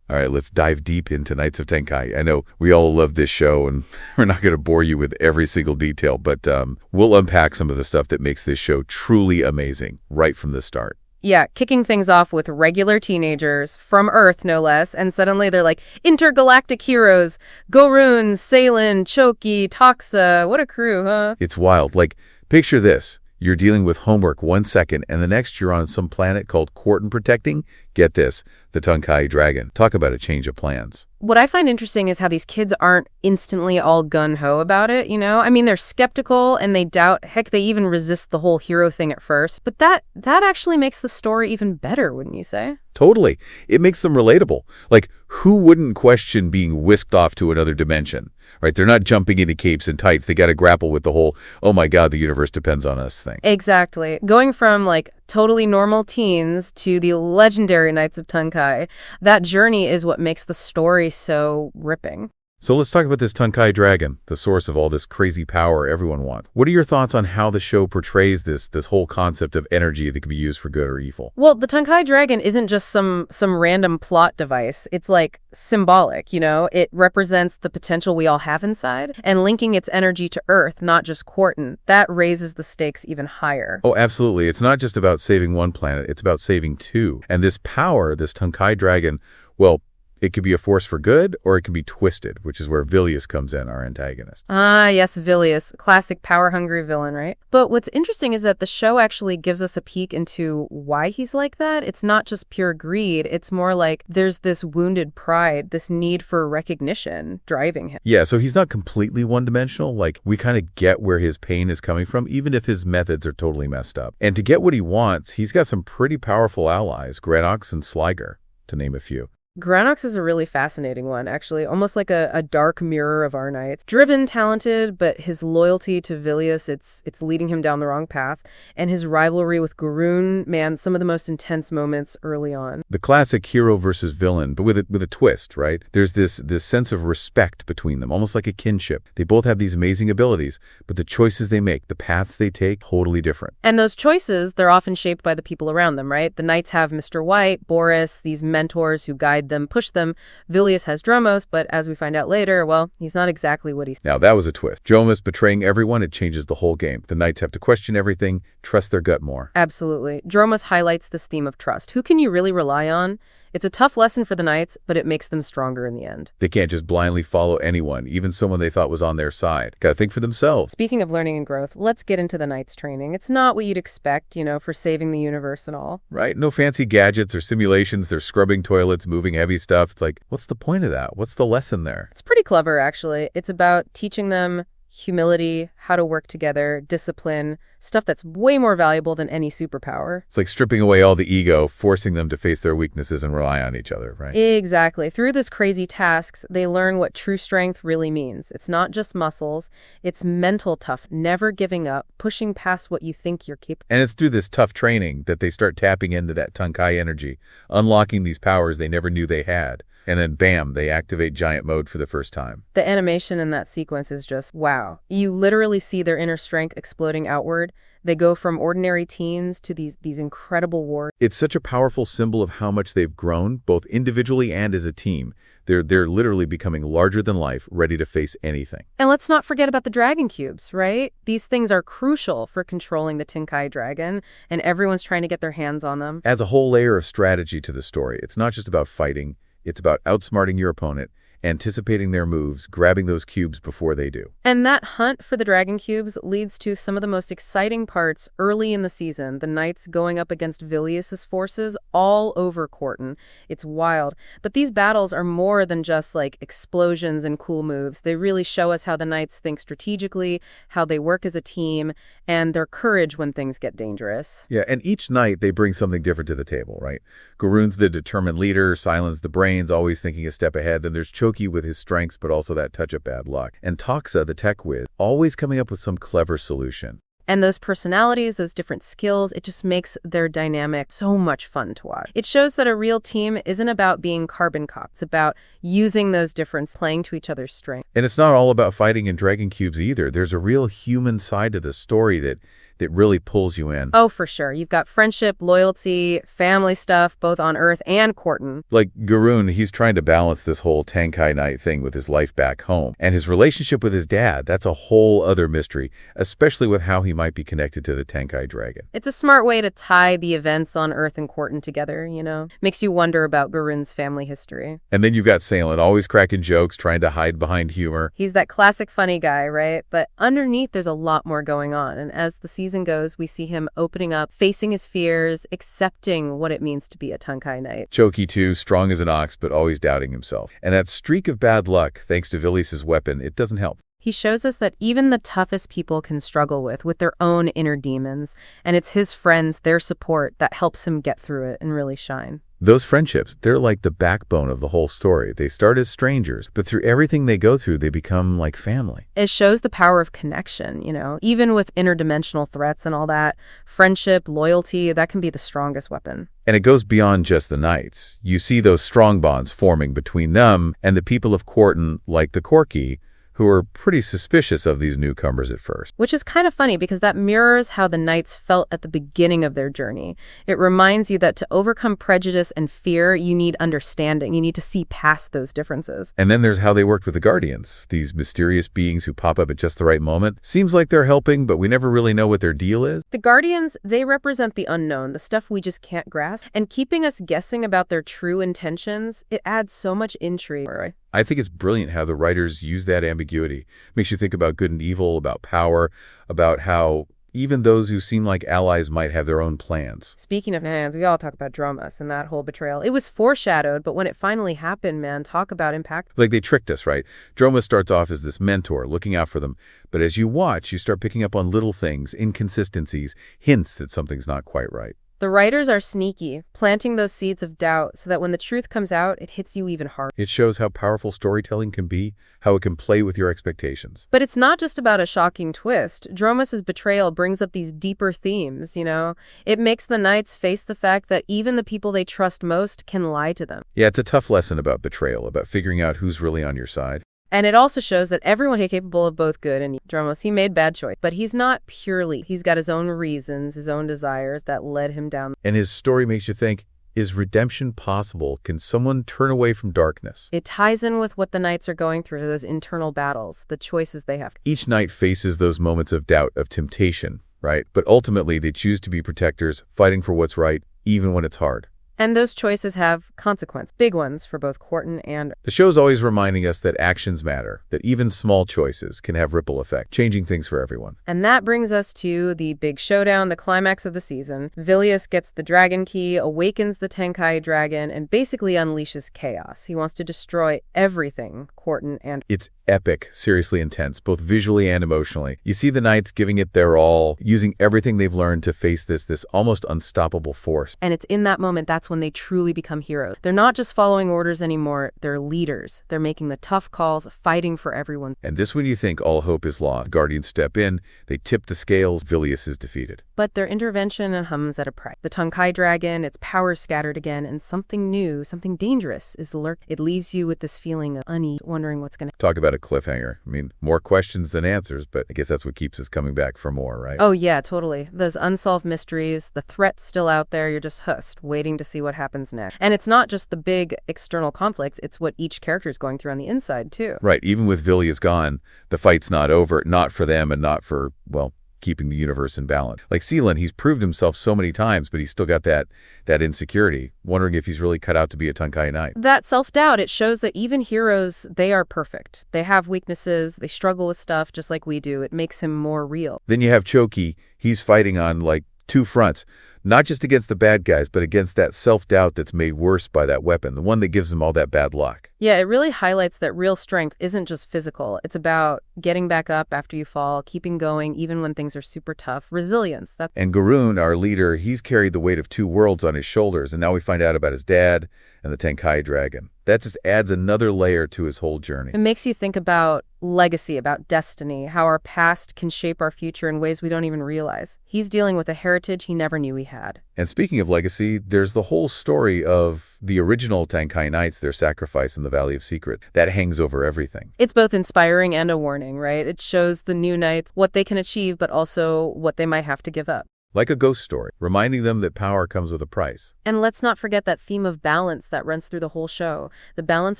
All right, let's dive deep into Knights of Tenkai. I know we all love this show, and we're not going to bore you with every single detail, but we'll unpack some of the stuff that makes this show truly amazing right from the start. Yeah, kicking things off with regular teenagers, from Earth no less, and suddenly they're like intergalactic heroes. Guren, Ceylan, Chooki, Toxa, what a crew, huh? It's wild. Like, picture this. You're dealing with homework 1 second, and the next you're on some planet called Quarton protecting, get this, the Tenkai Dragon. Talk about a change of plans. What I find interesting is how these kids aren't instantly all gung-ho about it, you know? I mean, they're skeptical and they doubt, heck, they even resist the whole hero thing at first. But that actually makes the story even better, wouldn't you say? Totally. It makes them relatable. Like, who wouldn't question being whisked off to another dimension, right? They're not jumping into capes and tights. They got to grapple with the whole, oh my God, the universe depends on us thing. Exactly. Going from, like, totally normal teens to the legendary Knights of Tenkai, that journey is what makes the story so ripping. So let's talk about this Tenkai Dragon, the source of all this crazy power everyone wants. What are your thoughts on how the show portrays this whole concept of energy that can be used for good or evil? Well, the Tenkai Dragon isn't just some random plot device. It's like symbolic, you know? It represents the potential we all have inside, and linking its energy to Earth, not just Quarton, that raises the stakes even higher. Oh, absolutely. It's not just about saving one planet, it's about saving two. And this power, this Tenkai Dragon, well, it could be a force for good, or it can be twisted, which is where Vilius comes in, our antagonist. Ah, yes, Vilius. Classic power-hungry villain, right? But what's interesting is that the show actually gives us a peek into why he's like that. It's not just pure greed. It's more like there's this wounded pride, this need for recognition driving him. Yeah, so he's not completely one-dimensional. Like, we kind of get where his pain is coming from, even if his methods are totally messed up. And to get what he wants, he's got some pretty powerful allies, Granox and Sliger, to name a few. Granox is a really fascinating one, actually, almost like a dark mirror of our Knights. Driven, talented, but his loyalty to Vilius, it's leading him down the wrong path. And his rivalry with Guren, man, some of the most intense moments early on. The classic hero versus villain, but with a twist, right? There's this sense of respect between them, almost like a kinship. They both have these amazing abilities, but the choices they make, the paths they take, totally different. And those choices, they're often shaped by the people around them, right? The Knights have Mr. White, Boris, these mentors who guide them, push them. Vilius has Dromos, but as we find out later, well, he's not exactly what he's... Now, that was a twist. Dromos betraying everyone, it changes the whole game. The Knights have to question everything, trust their gut more. Absolutely. Dromos highlights this theme of trust. Who can you really rely on? It's a tough lesson for the Knights, but it makes them stronger in the end. They can't just blindly follow anyone, even someone they thought was on their side. Gotta think for themselves. Speaking of learning and growth, let's get into the Knights training. It's not what you'd expect, you know, for saving the universe and all. Right? No fancy gadgets or simulations. They're scrubbing toilets, moving heavy stuff. It's like, what's the point of that? What's the lesson there? It's pretty clever, actually. It's about teaching them humility, how to work together, discipline, stuff that's way more valuable than any superpower. It's like stripping away all the ego, forcing them to face their weaknesses and rely on each other, right? Exactly. Through this crazy tasks, they learn what true strength really means. It's not just muscles, it's mental tough, never giving up, pushing past what you think you're capable. And it's through this tough training that they start tapping into that Tenkai energy, unlocking these powers they never knew they had. And then, bam, they activate giant mode for the first time. The animation in that sequence is just, wow. You literally see their inner strength exploding outward. They go from ordinary teens to these incredible warriors. It's such a powerful symbol of how much they've grown, both individually and as a team. They're literally becoming larger than life, ready to face anything. And let's not forget about the dragon cubes, right? These things are crucial for controlling the Tenkai dragon, and everyone's trying to get their hands on them. Adds a whole layer of strategy to the story. It's not just about fighting. It's about outsmarting your opponent, anticipating their moves, grabbing those cubes before they do. And that hunt for the dragon cubes leads to some of the most exciting parts early in the season. The Knights going up against Vilius's forces all over Quarton. It's wild. But these battles are more than just like explosions and cool moves. They really show us how the Knights think strategically, how they work as a team, and their courage when things get dangerous. Yeah, and each night they bring something different to the table, right? Guren's the determined leader, Ceylan's the brains, always thinking a step ahead. Then there's Chooki with his strengths, but also that touch of bad luck. And Toxa, the tech whiz, always coming up with some clever solution. And those personalities, those different skills, it just makes their dynamic so much fun to watch. It shows that a real team isn't about being carbon copies. It's about using those differences, playing to each other's strengths. And it's not all about fighting in dragon cubes either. There's a real human side to the story that that really pulls you in. Oh, for sure. You've got friendship, loyalty, family stuff, both on Earth and Quarton. Like Guren, he's trying to balance this whole Tenkai Knight thing with his life back home. And his relationship with his dad, that's a whole other mystery, especially with how he might be connected to the Tenkai dragon. It's a smart way to tie the events on Earth and Quarton together, you know? Makes you wonder about Guren's family history. And then you've got Ceylan, always cracking jokes, trying to hide behind humor. He's that classic funny guy, right? But underneath, there's a lot more going on. And as the season goes, we see him opening up, facing his fears, accepting what it means to be a Tenkai Knight. Chooki, too, strong as an ox, but always doubting himself. And that streak of bad luck, thanks to Vilius' weapon, it doesn't help. He shows us that even the toughest people can struggle with their own inner demons. And it's his friends, their support, that helps him get through it and really shine. Those friendships, they're like the backbone of the whole story. They start as strangers, but through everything they go through, they become like family. It shows the power of connection, you know, even with interdimensional threats and all that. Friendship, loyalty, that can be the strongest weapon. And it goes beyond just the knights. You see those strong bonds forming between them and the people of Quarton, like the Corki, who are pretty suspicious of these newcomers at first. Which is kind of funny because that mirrors how the knights felt at the beginning of their journey. It reminds you that to overcome prejudice and fear, you need understanding. You need to see past those differences. And then there's how they worked with the Guardians, these mysterious beings who pop up at just the right moment. Seems like they're helping, but we never really know what their deal is. The Guardians, they represent the unknown, the stuff we just can't grasp. And keeping us guessing about their true intentions, it adds so much intrigue. I think it's brilliant how the writers use that ambiguity. Makes you think about good and evil, about power, about how even those who seem like allies might have their own plans. Speaking of hands, we all talk about Dromas and that whole betrayal. It was foreshadowed, but when it finally happened, man, talk about impact. Like they tricked us, right? Dromas starts off as this mentor, looking out for them. But as you watch, you start picking up on little things, inconsistencies, hints that something's not quite right. The writers are sneaky, planting those seeds of doubt so that when the truth comes out, it hits you even harder. It shows how powerful storytelling can be, how it can play with your expectations. But it's not just about a shocking twist. Dromas' betrayal brings up these deeper themes, you know? It makes the knights face the fact that even the people they trust most can lie to them. Yeah, it's a tough lesson about betrayal, about figuring out who's really on your side. And it also shows that everyone is capable of both good and Dromas. He made bad choice, but he's not purely. He's got his own reasons, his own desires that led him down. And his story makes you think, is redemption possible? Can someone turn away from darkness? It ties in with what the knights are going through, those internal battles, the choices they have. Each knight faces those moments of doubt, of temptation, right? But ultimately, they choose to be protectors, fighting for what's right, even when it's hard. And those choices have consequences, big ones for both Quarton and... The show's always reminding us that actions matter, that even small choices can have ripple effect, changing things for everyone. And that brings us to the big showdown, the climax of the season. Vilius gets the dragon key, awakens the Tenkai dragon, and basically unleashes chaos. He wants to destroy everything, Quarton and... It's epic, seriously intense, both visually and emotionally. You see the knights giving it their all, using everything they've learned to face this almost unstoppable force. And it's in that moment that's when they truly become heroes. They're not just following orders anymore, they're leaders. They're making the tough calls, fighting for everyone. And this when you think all hope is lost. The Guardians step in, they tip the scales, Vilius is defeated. But their intervention comes at a price. The Tenkai dragon, its power scattered again, and something new, something dangerous is lurking. It leaves you with this feeling of unease, wondering what's going to... Talk about a cliffhanger. I mean, more questions than answers, but I guess that's what keeps us coming back for more, right? Oh yeah, totally. Those unsolved mysteries, the threat's still out there, you're just hushed, waiting to see what happens next. And it's not just the big external conflicts, it's what each character is going through on the inside too. Right, even with Vilius gone, the fight's not over, not for them and not for, well, keeping the universe in balance. Like Ceylan, he's proved himself so many times, but he's still got that insecurity, wondering if he's really cut out to be a Tenkai Knight. That self-doubt, it shows that even heroes, they are perfect. They have weaknesses, they struggle with stuff just like we do. It makes him more real. Then you have Chooki. He's fighting on like two fronts, not just against the bad guys, but against that self-doubt that's made worse by that weapon, the one that gives him all that bad luck. Yeah, it really highlights that real strength isn't just physical. It's about getting back up after you fall, keeping going even when things are super tough. Resilience. And Guren, our leader, he's carried the weight of two worlds on his shoulders, and now we find out about his dad and the Tenkai dragon. That just adds another layer to his whole journey. It makes you think about legacy, about destiny, how our past can shape our future in ways we don't even realize. He's dealing with a heritage he never knew he had. And speaking of legacy, there's the whole story of the original Tenkai Knights, their sacrifice in the Valley of Secret. That hangs over everything. It's both inspiring and a warning, right? It shows the new knights what they can achieve, but also what they might have to give up. Like a ghost story, reminding them that power comes with a price. And let's not forget that theme of balance that runs through the whole show. The balance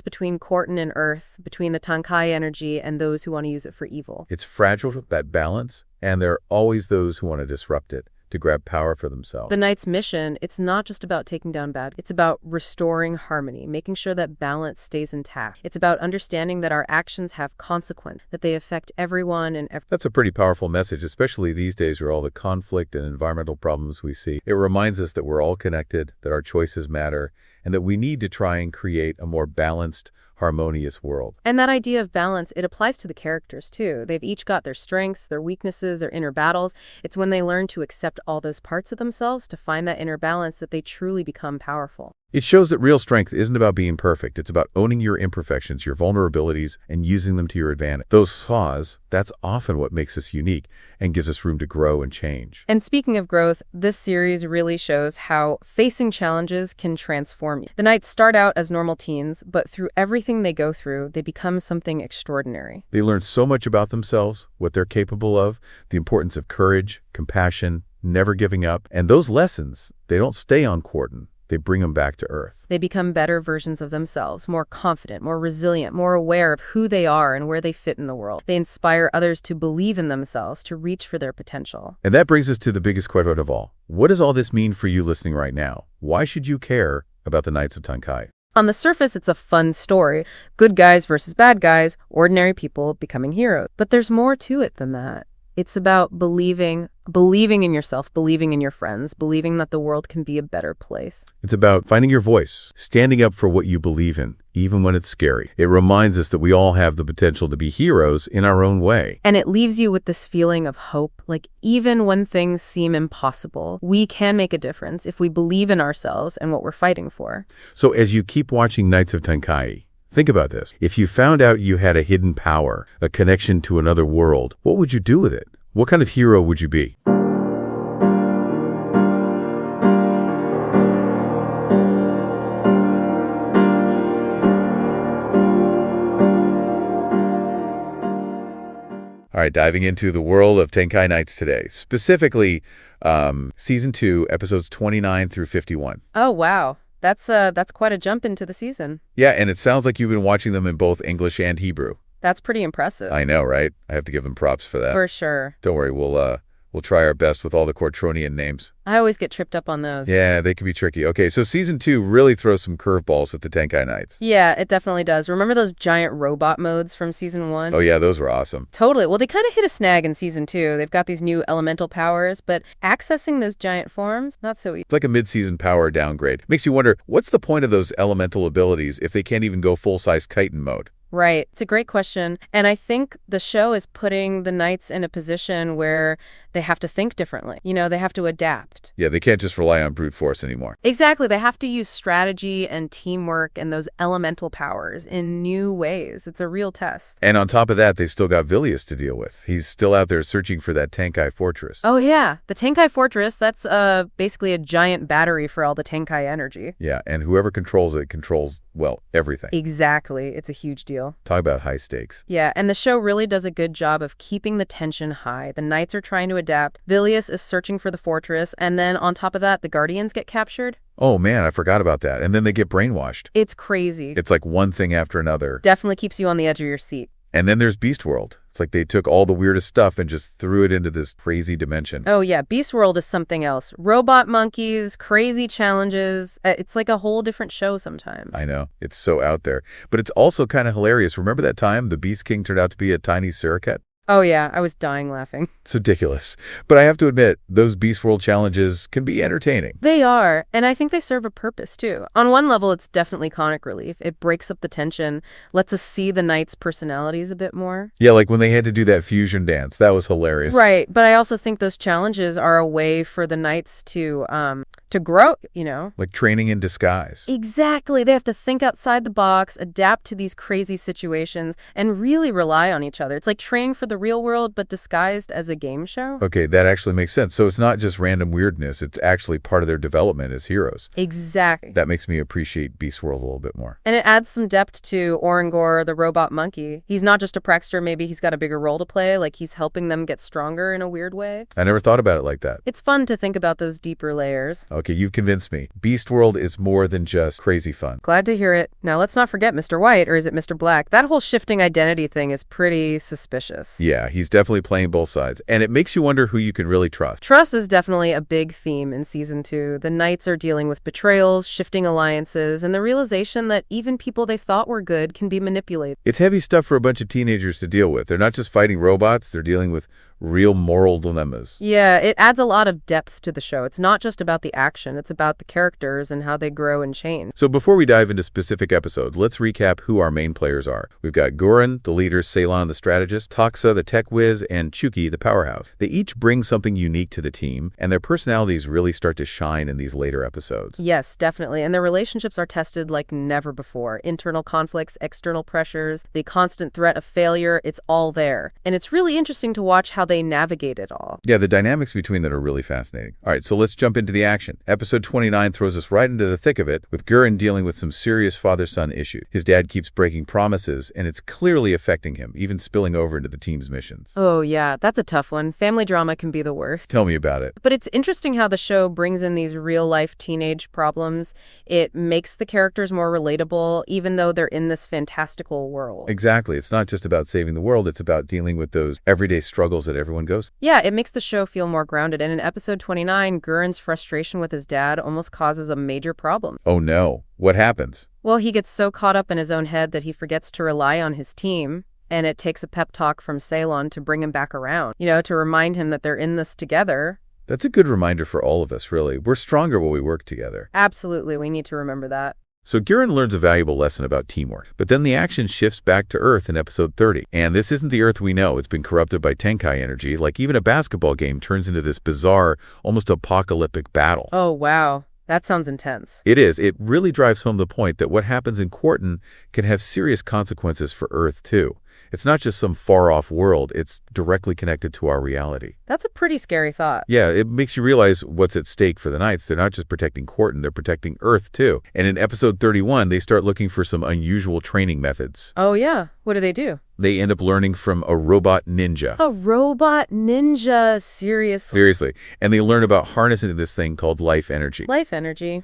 between Quarton and Earth, between the Tenkai energy and those who want to use it for evil. It's fragile, that balance, and there are always those who want to disrupt it, to grab power for themselves. The Knight's mission, it's not just about taking down bad. It's about restoring harmony, making sure that balance stays intact. It's about understanding that our actions have consequence, that they affect everyone and That's a pretty powerful message, especially these days where all the conflict and environmental problems we see. It reminds us that we're all connected, that our choices matter, and that we need to try and create a more balanced, harmonious world. And that idea of balance, it applies to the characters too. They've each got their strengths, their weaknesses, their inner battles. It's when they learn to accept all those parts of themselves, to find that inner balance, that they truly become powerful. It shows that real strength isn't about being perfect. It's about owning your imperfections, your vulnerabilities, and using them to your advantage. Those flaws, that's often what makes us unique and gives us room to grow and change. And speaking of growth, this series really shows how facing challenges can transform you. The Knights start out as normal teens, but through everything they go through, they become something extraordinary. They learn so much about themselves, what they're capable of, the importance of courage, compassion, never giving up. And those lessons, they don't stay on Quarton. They bring them back to Earth. They become better versions of themselves, more confident, more resilient, more aware of who they are and where they fit in the world. They inspire others to believe in themselves, to reach for their potential. And that brings us to the biggest question of all. What does all this mean for you listening right now? Why should you care about the Knights of Tenkai? On the surface, it's a fun story. Good guys versus bad guys, ordinary people becoming heroes. But there's more to it than that. It's about believing in yourself, believing in your friends, believing that the world can be a better place. It's about finding your voice, standing up for what you believe in, even when it's scary. It reminds us that we all have the potential to be heroes in our own way. And it leaves you with this feeling of hope, like even when things seem impossible, we can make a difference if we believe in ourselves and what we're fighting for. So as you keep watching Knights of Tenkai, think about this. If you found out you had a hidden power, a connection to another world, what would you do with it? What kind of hero would you be? All right, diving into the world of Tenkai Knights today, specifically Season 2, Episodes 29 through 51. Oh, wow. That's quite a jump into the season. Yeah, and it sounds like you've been watching them in both English and Hebrew. That's pretty impressive. I know, right? I have to give them props for that. For sure. Don't worry, we'll try our best with all the Quartronian names. I always get tripped up on those. Yeah, they can be tricky. Okay, so Season 2 really throws some curveballs with the Tenkai Knights. Yeah, it definitely does. Remember those giant robot modes from Season 1? Oh yeah, those were awesome. Totally. Well, they kind of hit a snag in Season 2. They've got these new elemental powers, but accessing those giant forms, not so easy. It's like a mid-season power downgrade. Makes you wonder, what's the point of those elemental abilities if they can't even go full-size chitin mode? Right. It's a great question. And I think the show is putting the Knights in a position where they have to think differently. You know, they have to adapt. Yeah, they can't just rely on brute force anymore. Exactly. They have to use strategy and teamwork and those elemental powers in new ways. It's a real test. And on top of that, they've still got Vilius to deal with. He's still out there searching for that Tenkai fortress. Oh, yeah. The Tenkai fortress, that's basically a giant battery for all the Tenkai energy. Yeah, and whoever controls it controls, well, everything. Exactly. It's a huge deal. Talk about high stakes. Yeah, and the show really does a good job of keeping the tension high. The Knights are trying to adapt. Vilius is searching for the fortress, and then on top of that, the Guardians get captured. Oh man, I forgot about that. And then they get brainwashed. It's crazy. It's like one thing after another. Definitely keeps you on the edge of your seat. And then there's Beast World. It's like they took all the weirdest stuff and just threw it into this crazy dimension. Oh yeah, Beast World is something else. Robot monkeys, crazy challenges. It's like a whole different show sometimes. I know. It's so out there. But it's also kind of hilarious. Remember that time the Beast King turned out to be a tiny suricate? Oh yeah, I was dying laughing. It's ridiculous. But I have to admit, those Beast World challenges can be entertaining. They are, and I think they serve a purpose too. On one level, it's definitely comic relief. It breaks up the tension, lets us see the Knights' personalities a bit more. Yeah, like when they had to do that fusion dance. That was hilarious. Right, but I also think those challenges are a way for the Knights to to grow. Like training in disguise. Exactly. They have to think outside the box, adapt to these crazy situations, and really rely on each other. It's like training for the real world, but disguised as a game show. Okay, that actually makes sense. So it's not just random weirdness, it's actually part of their development as heroes. Exactly. That makes me appreciate Beast World a little bit more. And it adds some depth to Orangor, the robot monkey. He's not just a prankster, maybe he's got a bigger role to play, like he's helping them get stronger in a weird way. I never thought about it like that. It's fun to think about those deeper layers. Okay, you've convinced me. Beast World is more than just crazy fun. Glad to hear it. Now let's not forget Mr. White, or is it Mr. Black? That whole shifting identity thing is pretty suspicious. Yeah, he's definitely playing both sides, and it makes you wonder who you can really trust. Trust is definitely a big theme in Season 2. The Knights are dealing with betrayals, shifting alliances, and the realization that even people they thought were good can be manipulated. It's heavy stuff for a bunch of teenagers to deal with. They're not just fighting robots, they're dealing with real moral dilemmas. Yeah, it adds a lot of depth to the show. It's not just about the action, it's about the characters and how they grow and change. So before we dive into specific episodes, let's recap who our main players are. We've got Guren, the leader, Ceylan, the strategist, Toxa, the tech whiz, and Chooki, the powerhouse. They each bring something unique to the team, and their personalities really start to shine in these later episodes. Yes, definitely. And their relationships are tested like never before. Internal conflicts, external pressures, the constant threat of failure, it's all there. And it's really interesting to watch how they navigate it all. Yeah, the dynamics between them are really fascinating. All right, so let's jump into the action. Episode 29 throws us right into the thick of it, with Guren dealing with some serious father-son issues. His dad keeps breaking promises, and it's clearly affecting him, even spilling over into the team's missions. Oh yeah, that's a tough one. Family drama can be the worst. Tell me about it. But it's interesting how the show brings in these real-life teenage problems. It makes the characters more relatable, even though they're in this fantastical world. Exactly. It's not just about saving the world, it's about dealing with those everyday struggles that everyone goes through. Yeah, it makes the show feel more grounded. And in episode 29, Guren's frustration with his dad almost causes a major problem. Oh no. What happens? Well, he gets so caught up in his own head that he forgets to rely on his team. And it takes a pep talk from Ceylan to bring him back around, to remind him that they're in this together. That's a good reminder for all of us, really. We're stronger when we work together. Absolutely, we need to remember that. So Guren learns a valuable lesson about teamwork, but then the action shifts back to Earth in episode 30. And this isn't the Earth we know. It's been corrupted by Tenkai energy. Like even a basketball game turns into this bizarre, almost apocalyptic battle. Oh, wow. That sounds intense. It is. It really drives home the point that what happens in Quarton can have serious consequences for Earth, too. It's not just some far-off world. It's directly connected to our reality. That's a pretty scary thought. Yeah, it makes you realize what's at stake for the Knights. They're not just protecting Quarton, they're protecting Earth, too. And in episode 31, they start looking for some unusual training methods. Oh, yeah. What do they do? They end up learning from a robot ninja. A robot ninja? Seriously. And they learn about harnessing this thing called life energy. Life energy?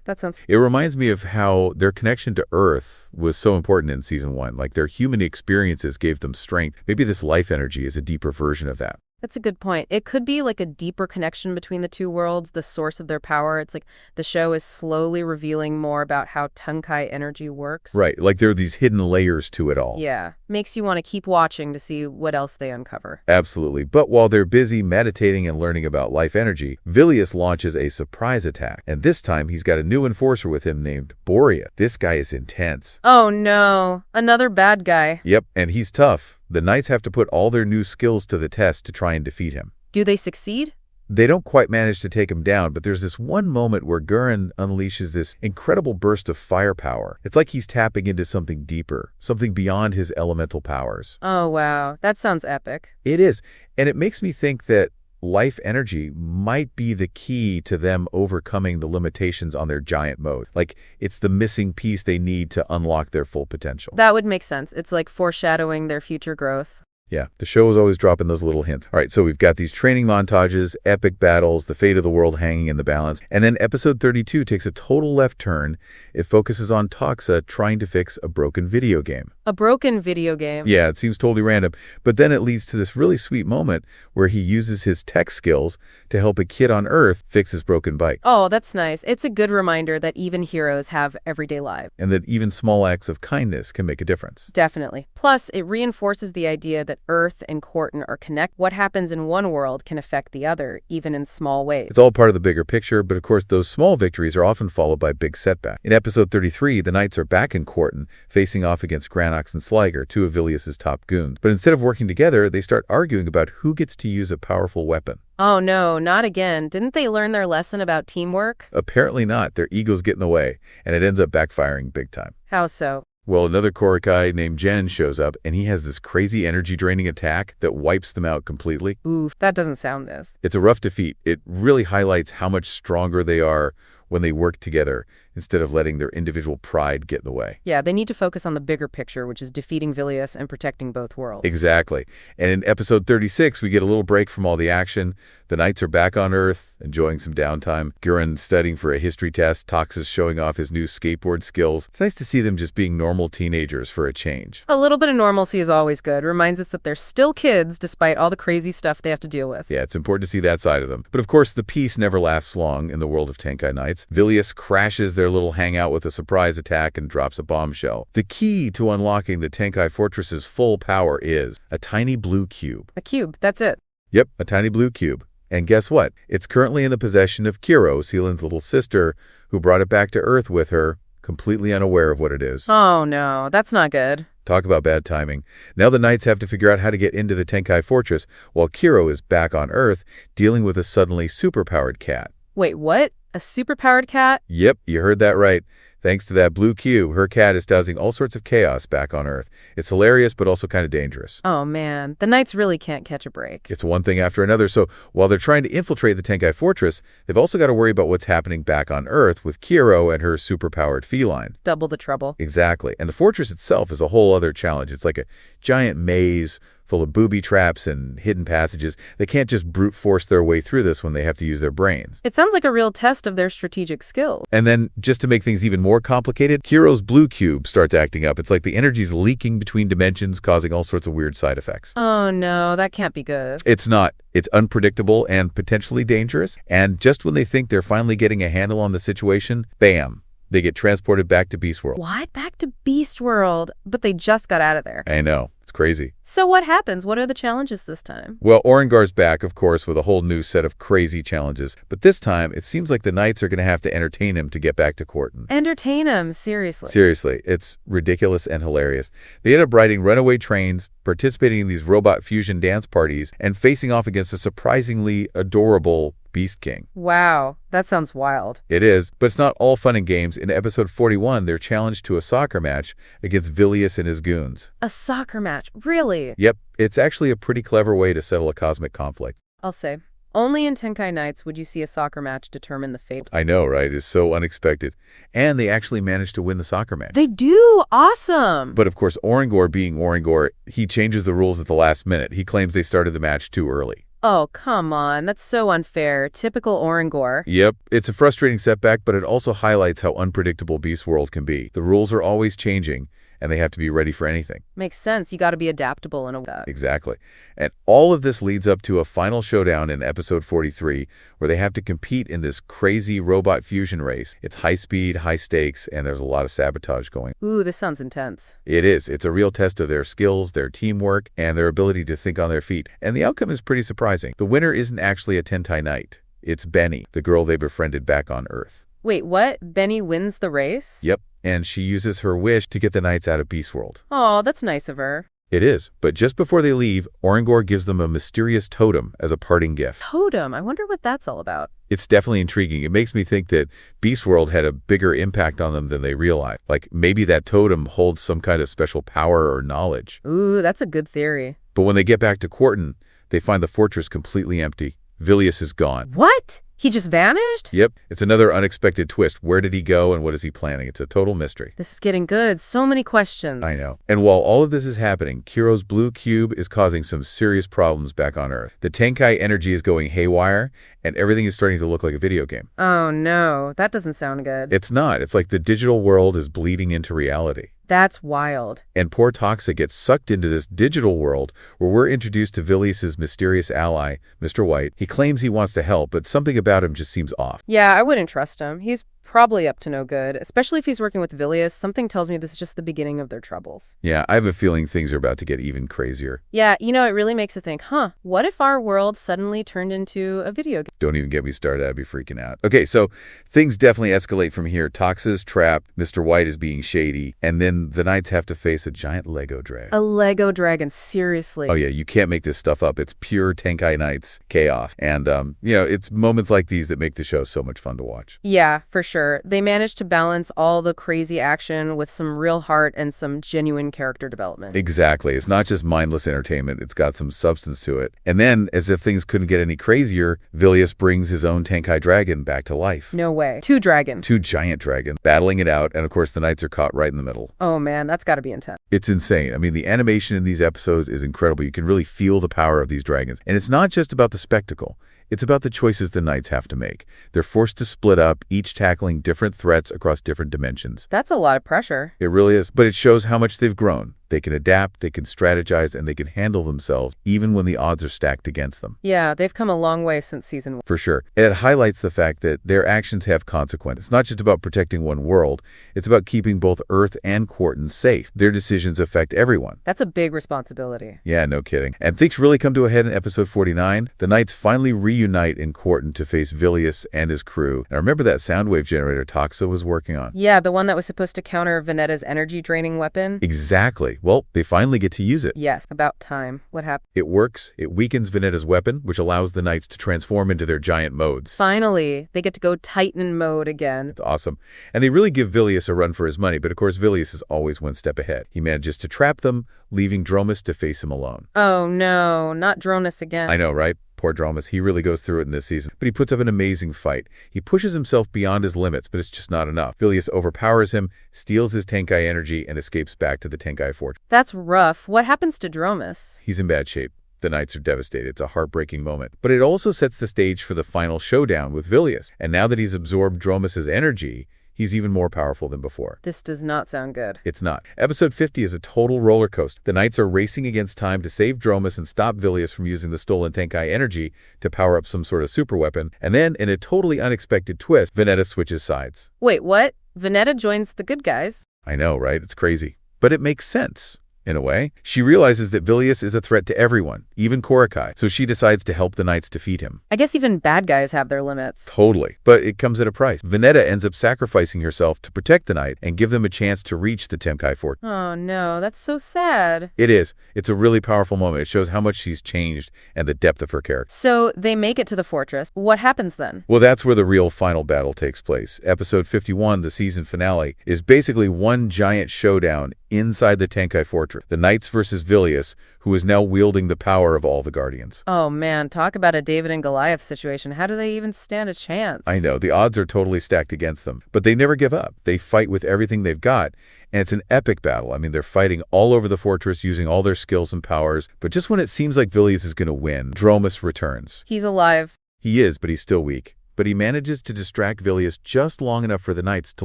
That sounds... It reminds me of how their connection to Earth was so important in Season 1. Like their human experiences gave them strength. Maybe this life energy is a deeper version of that. That's a good point. It could be like a deeper connection between the two worlds, the source of their power. It's like the show is slowly revealing more about how Tenkai energy works. Right, like there are these hidden layers to it all. Yeah, makes you want to keep watching to see what else they uncover. Absolutely. But while they're busy meditating and learning about life energy, Vilius launches a surprise attack. And this time he's got a new enforcer with him named Borea. This guy is intense. Oh no, another bad guy. Yep, and he's tough. The Knights have to put all their new skills to the test to try and defeat him. Do they succeed? They don't quite manage to take him down, but there's this one moment where Guren unleashes this incredible burst of firepower. It's like he's tapping into something deeper, something beyond his elemental powers. Oh wow, that sounds epic. It is, and it makes me think that life energy might be the key to them overcoming the limitations on their giant mode. Like, it's the missing piece they need to unlock their full potential. That would make sense. It's like foreshadowing their future growth. Yeah, the show is always dropping those little hints. All right, so we've got these training montages, epic battles, the fate of the world hanging in the balance. And then episode 32 takes a total left turn. It focuses on Toxa trying to fix a broken video game. A broken video game? Yeah, it seems totally random. But then it leads to this really sweet moment where he uses his tech skills to help a kid on Earth fix his broken bike. Oh, that's nice. It's a good reminder that even heroes have everyday lives. And that even small acts of kindness can make a difference. Definitely. Plus, it reinforces the idea that Earth and Quarton are connected. What happens in one world can affect the other, even in small ways. It's all part of the bigger picture, but of course those small victories are often followed by big setbacks. In episode 33, the Knights are back in Quarton, facing off against Granox and Sliger, two of Vilius's top goons. But instead of working together, they start arguing about who gets to use a powerful weapon. Oh no, not again. Didn't they learn their lesson about teamwork? Apparently not. Their egos get in the way, and it ends up backfiring big time. How so? Well, another Korakai named Jen shows up, and he has this crazy energy-draining attack that wipes them out completely. Oof, that doesn't sound this. It's a rough defeat. It really highlights how much stronger they are when they work together instead of letting their individual pride get in the way. Yeah, they need to focus on the bigger picture, which is defeating Vilius and protecting both worlds. Exactly. And in episode 36, we get a little break from all the action. The Knights are back on Earth, enjoying some downtime. Guren studying for a history test. Toxa's showing off his new skateboard skills. It's nice to see them just being normal teenagers for a change. A little bit of normalcy is always good. Reminds us that they're still kids despite all the crazy stuff they have to deal with. Yeah, it's important to see that side of them. But of course, the peace never lasts long in the world of Tenkai Knights. Vilius crashes their little hangout with a surprise attack and drops a bombshell. The key to unlocking the Tenkai Fortress's full power is a tiny blue cube. A cube, that's it. Yep, a tiny blue cube. And guess what? It's currently in the possession of Kiro, Ceylan's little sister, who brought it back to Earth with her, completely unaware of what it is. Oh no, that's not good. Talk about bad timing. Now the Knights have to figure out how to get into the Tenkai Fortress, while Kiro is back on Earth, dealing with a suddenly superpowered cat. Wait, what? A superpowered cat? Yep, you heard that right. Thanks to that blue cube, her cat is dousing all sorts of chaos back on Earth. It's hilarious, but also kind of dangerous. Oh man, the Knights really can't catch a break. It's one thing after another, so while they're trying to infiltrate the Tenkai Fortress, they've also got to worry about what's happening back on Earth with Kiro and her superpowered feline. Double the trouble. Exactly. And the fortress itself is a whole other challenge. It's like a giant maze full of booby traps and hidden passages. They can't just brute force their way through this when they have to use their brains. It sounds like a real test of their strategic skill. And then, just to make things even more complicated, Kiro's blue cube starts acting up. It's like the energy's leaking between dimensions, causing all sorts of weird side effects. Oh no, that can't be good. It's not. It's unpredictable and potentially dangerous. And just when they think they're finally getting a handle on the situation, bam, they get transported back to Beast World. What? Back to Beast World? But they just got out of there. I know. It's crazy. So what happens? What are the challenges this time? Well, Orengar's back, of course, with a whole new set of crazy challenges. But this time, it seems like the Knights are going to have to entertain him to get back to Quarton. Entertain him? Seriously? Seriously. It's ridiculous and hilarious. They end up riding runaway trains, participating in these robot fusion dance parties, and facing off against a surprisingly adorable Beast King. Wow, that sounds wild. It is, but it's not all fun and games. In episode 41, they're challenged to a soccer match against Vilius and his goons. A soccer match? Really? Yep, it's actually a pretty clever way to settle a cosmic conflict. I'll say. Only in Tenkai Knights would you see a soccer match determine the fate. I know, right? It's so unexpected. And they actually managed to win the soccer match. They do? Awesome! But of course, Orangor being Orangor, he changes the rules at the last minute. He claims they started the match too early. Oh, come on. That's so unfair. Typical Orangor. Yep, it's a frustrating setback, but it also highlights how unpredictable Beast World can be. The rules are always changing, and they have to be ready for anything. Makes sense. You got to be adaptable in a way. Exactly. And all of this leads up to a final showdown in episode 43, where they have to compete in this crazy robot fusion race. It's high speed, high stakes, and there's a lot of sabotage going. Ooh, this sounds intense. It is. It's a real test of their skills, their teamwork, and their ability to think on their feet. And the outcome is pretty surprising. The winner isn't actually a Tenkai Knight. It's Benny, the girl they befriended back on Earth. Wait, what? Benny wins the race? Yep. And she uses her wish to get the Knights out of Beast World. Oh, that's nice of her. It is. But just before they leave, Orangor gives them a mysterious totem as a parting gift. Totem? I wonder what that's all about. It's definitely intriguing. It makes me think that Beast World had a bigger impact on them than they realized. Like, maybe that totem holds some kind of special power or knowledge. Ooh, that's a good theory. But when they get back to Quarton, they find the fortress completely empty. Vilius is gone. What? He just vanished? Yep. It's another unexpected twist. Where did he go and what is he planning? It's a total mystery. This is getting good. So many questions. I know. And while all of this is happening, Kiro's blue cube is causing some serious problems back on Earth. The Tenkai energy is going haywire, and everything is starting to look like a video game. Oh no, that doesn't sound good. It's not. It's like the digital world is bleeding into reality. That's wild. And poor Toxa gets sucked into this digital world where we're introduced to Vilius' mysterious ally, Mr. White. He claims he wants to help, but something about him just seems off. Yeah, I wouldn't trust him. He's probably up to no good, especially if he's working with Vilius. Something tells me this is just the beginning of their troubles. Yeah, I have a feeling things are about to get even crazier. Yeah, it really makes you think, what if our world suddenly turned into a video game? Don't even get me started. I'd be freaking out. Okay, so things definitely escalate from here. Toxa's trapped, Mr. White is being shady, and then the Knights have to face a giant Lego dragon. A Lego dragon, seriously. Oh yeah, you can't make this stuff up. It's pure Tenkai Knights chaos. And, it's moments like these that make the show so much fun to watch. Yeah, for sure. They managed to balance all the crazy action with some real heart and some genuine character development. Exactly. It's not just mindless entertainment. It's got some substance to it. And then, as if things couldn't get any crazier, Vilius brings his own Tenkai dragon back to life. No way. Two dragons. Two giant dragons, battling it out, and of course the Knights are caught right in the middle. Oh man, that's gotta be intense. It's insane. I mean, the animation in these episodes is incredible. You can really feel the power of these dragons. And it's not just about the spectacle. It's about the choices the Knights have to make. They're forced to split up, each tackling different threats across different dimensions. That's a lot of pressure. It really is. But it shows how much they've grown. They can adapt, they can strategize, and they can handle themselves even when the odds are stacked against them. Yeah, they've come a long way since season 1. For sure. And it highlights the fact that their actions have consequences. It's not just about protecting one world. It's about keeping both Earth and Quarton safe. Their decisions affect everyone. That's a big responsibility. Yeah, no kidding. And things really come to a head in episode 49. The Knights finally reunite in Quarton to face Vilius and his crew. And remember that sound wave generator Toxa was working on? Yeah, the one that was supposed to counter Venetta's energy-draining weapon? Exactly. Well, they finally get to use it. Yes, about time. What happened? It works. It weakens Venetta's weapon, which allows the Knights to transform into their giant modes. Finally, they get to go Titan mode again. It's awesome. And they really give Vilius a run for his money, but of course Vilius is always one step ahead. He manages to trap them, leaving Dromus to face him alone. Oh no, not Dromus again. I know, right? Poor Dromus, he really goes through it in this season. But he puts up an amazing fight. He pushes himself beyond his limits, but it's just not enough. Vilius overpowers him, steals his Tenkai energy, and escapes back to the Tenkai fortress. That's rough. What happens to Dromus? He's in bad shape. The Knights are devastated. It's a heartbreaking moment. But it also sets the stage for the final showdown with Vilius. And now that he's absorbed Dromus's energy, he's even more powerful than before. This does not sound good. It's not. Episode 50 is a total roller coaster. The Knights are racing against time to save Dromus and stop Vilius from using the stolen Tenkai energy to power up some sort of super weapon. And then, in a totally unexpected twist, Venetta switches sides. Wait, what? Venetta joins the good guys? I know, right? It's crazy. But it makes sense. In a way, she realizes that Vilius is a threat to everyone, even Korakai, so she decides to help the Knights defeat him. I guess even bad guys have their limits. Totally, but it comes at a price. Venetta ends up sacrificing herself to protect the Knight and give them a chance to reach the Tenkai Fort. Oh no, that's so sad. It is. It's a really powerful moment. It shows how much she's changed and the depth of her character. So they make it to the fortress. What happens then? Well, that's where the real final battle takes place. Episode 51, the season finale, is basically one giant showdown inside the Tenkai Fortress. The Knights versus Vilius, who is now wielding the power of all the Guardians. Oh man, talk about a David and Goliath situation. How do they even stand a chance? I know, the odds are totally stacked against them. But they never give up. They fight with everything they've got. And it's an epic battle. I mean, they're fighting all over the fortress using all their skills and powers. But just when it seems like Vilius is going to win, Dromus returns. He's alive. He is, but he's still weak. But he manages to distract Vilius just long enough for the Knights to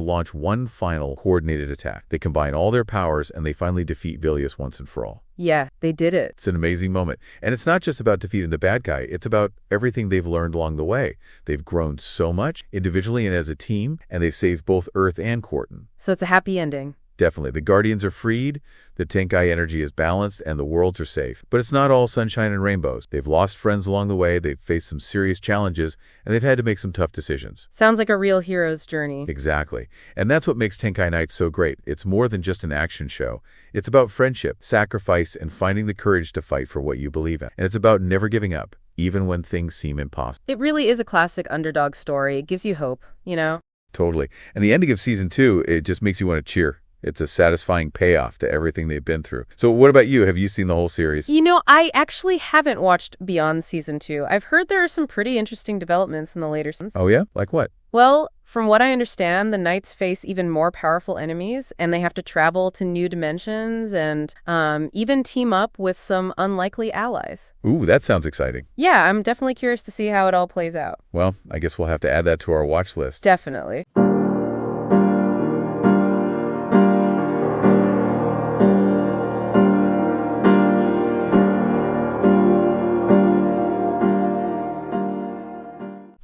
launch one final coordinated attack. They combine all their powers, and they finally defeat Vilius once and for all. Yeah, they did it. It's an amazing moment. And it's not just about defeating the bad guy. It's about everything they've learned along the way. They've grown so much, individually and as a team, and they've saved both Earth and Quarton. So it's a happy ending. Definitely. The Guardians are freed, the Tenkai energy is balanced, and the worlds are safe. But it's not all sunshine and rainbows. They've lost friends along the way, they've faced some serious challenges, and they've had to make some tough decisions. Sounds like a real hero's journey. Exactly. And that's what makes Tenkai Knights so great. It's more than just an action show. It's about friendship, sacrifice, and finding the courage to fight for what you believe in. And it's about never giving up, even when things seem impossible. It really is a classic underdog story. It gives you hope, you know? Totally. And the ending of season 2, it just makes you want to cheer. It's a satisfying payoff to everything they've been through. So what about you? Have you seen the whole series? You know, I actually haven't watched beyond season 2. I've heard there are some pretty interesting developments in the later seasons. Oh yeah? Like what? Well, from what I understand, the Knights face even more powerful enemies, and they have to travel to new dimensions and even team up with some unlikely allies. Ooh, that sounds exciting. Yeah, I'm definitely curious to see how it all plays out. Well, I guess we'll have to add that to our watch list. Definitely.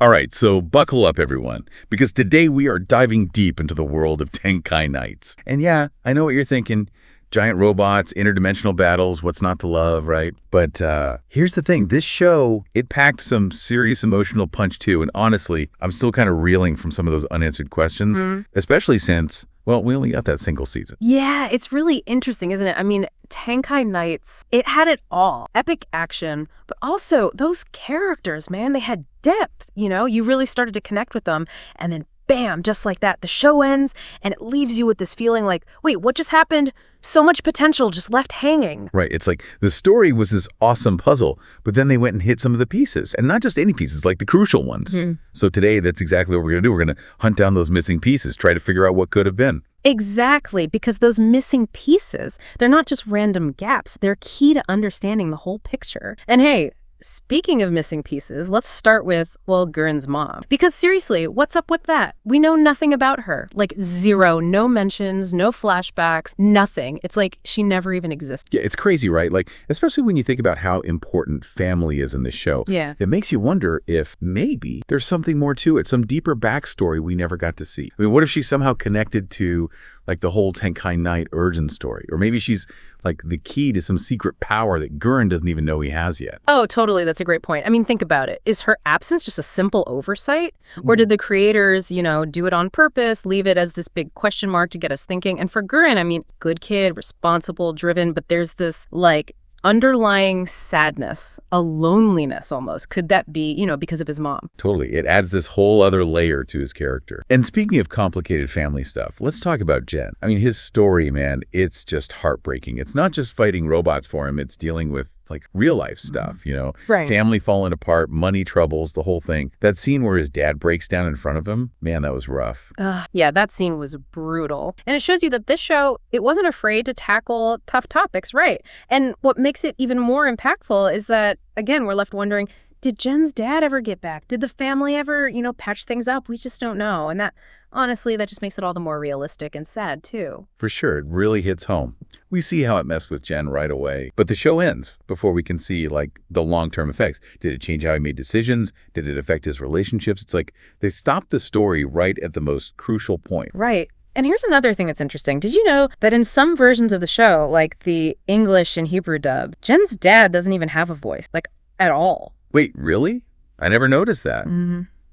All right, so buckle up, everyone, because today we are diving deep into the world of Tenkai Knights. And yeah, I know what you're thinking. Giant robots, interdimensional battles, what's not to love, right? But here's the thing. This show, it packed some serious emotional punch, too. And honestly, I'm still kind of reeling from some of those unanswered questions, especially since, well, we only got that single season. Yeah, it's really interesting, isn't it? I mean, Tenkai Knights, it had it all. Epic action, but also those characters, man, they had depth, you know? You really started to connect with them, and then bam, just like that, the show ends, and it leaves you with this feeling like, wait, what just happened? So much potential just left hanging. Right. It's like the story was this awesome puzzle, but then they went and hit some of the pieces, and not just any pieces, like the crucial ones. So today, that's exactly what we're going to do. We're going to hunt down those missing pieces, try to figure out what could have been. Exactly, because those missing pieces, they're not just random gaps. They're key to understanding the whole picture. And hey, speaking of missing pieces, let's start with, well, Guren's mom. Because seriously, what's up with that? We know nothing about her. Like zero, no mentions, no flashbacks, nothing. It's like she never even existed. Yeah, it's crazy, right? Like, especially when you think about how important family is in this show. Yeah. It makes you wonder if maybe there's something more to it, some deeper backstory we never got to see. I mean, what if she's somehow connected to like the whole Tenkai Knight origin story? Or maybe she's like the key to some secret power that Guren doesn't even know he has yet. Oh, totally. That's a great point. I mean, think about it. Is her absence just a simple oversight? Or did the creators, you know, do it on purpose, leave it as this big question mark to get us thinking? And for Guren, I mean, good kid, responsible, driven, but there's this like underlying sadness, a loneliness almost. Could that be, you know, because of his mom? Totally. It adds this whole other layer to his character. And speaking of complicated family stuff, let's talk about Jen. I mean, his story, man, it's just heartbreaking. It's not just fighting robots for him. It's dealing with like real life stuff, you know, Right. Family falling apart, money troubles, the whole thing. That scene where his dad breaks down in front of him, man, that was rough. Yeah, that scene was brutal. And it shows you that this show, it wasn't afraid to tackle tough topics, right? And what makes it even more impactful is that, again, we're left wondering, did Jen's dad ever get back? Did the family ever, you know, patch things up? We just don't know. And that, honestly, that just makes it all the more realistic and sad, too. For sure, it really hits home. We see how it messed with Jen right away. But the show ends before we can see, like, the long-term effects. Did it change how he made decisions? Did it affect his relationships? It's like they stopped the story right at the most crucial point. Right. And here's another thing that's interesting. Did you know that in some versions of the show, like the English and Hebrew dubs, Jen's dad doesn't even have a voice, like, at all? Wait, really? I never noticed that.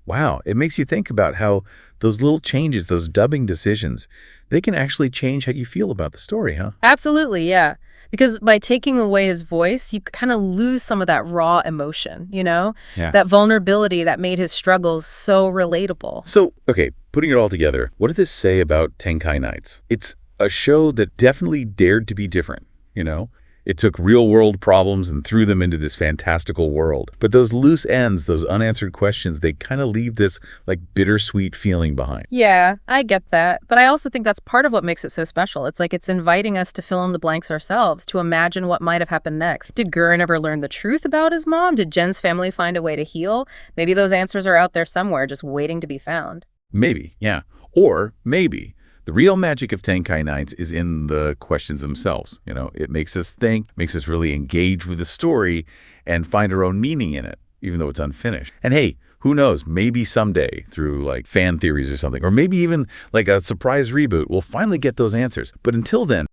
Wow, it makes you think about how those little changes, those dubbing decisions, they can actually change how you feel about the story, huh? Absolutely, yeah. Because by taking away his voice, you kind of lose some of that raw emotion, you know? Yeah. That vulnerability that made his struggles so relatable. So, okay, putting it all together, what does this say about Tenkai Knights? It's a show that definitely dared to be different, you know? It took real-world problems and threw them into this fantastical world. But those loose ends, those unanswered questions, they kind of leave this, like, bittersweet feeling behind. Yeah, I get that. But I also think that's part of what makes it so special. It's like it's inviting us to fill in the blanks ourselves, to imagine what might have happened next. Did Guren ever learn the truth about his mom? Did Jen's family find a way to heal? Maybe those answers are out there somewhere, just waiting to be found. Maybe, yeah. Or maybe the real magic of Tenkai Knights is in the questions themselves. You know, it makes us think, makes us really engage with the story and find our own meaning in it, even though it's unfinished. And hey, who knows, maybe someday through like fan theories or something, or maybe even like a surprise reboot, we'll finally get those answers. But until then,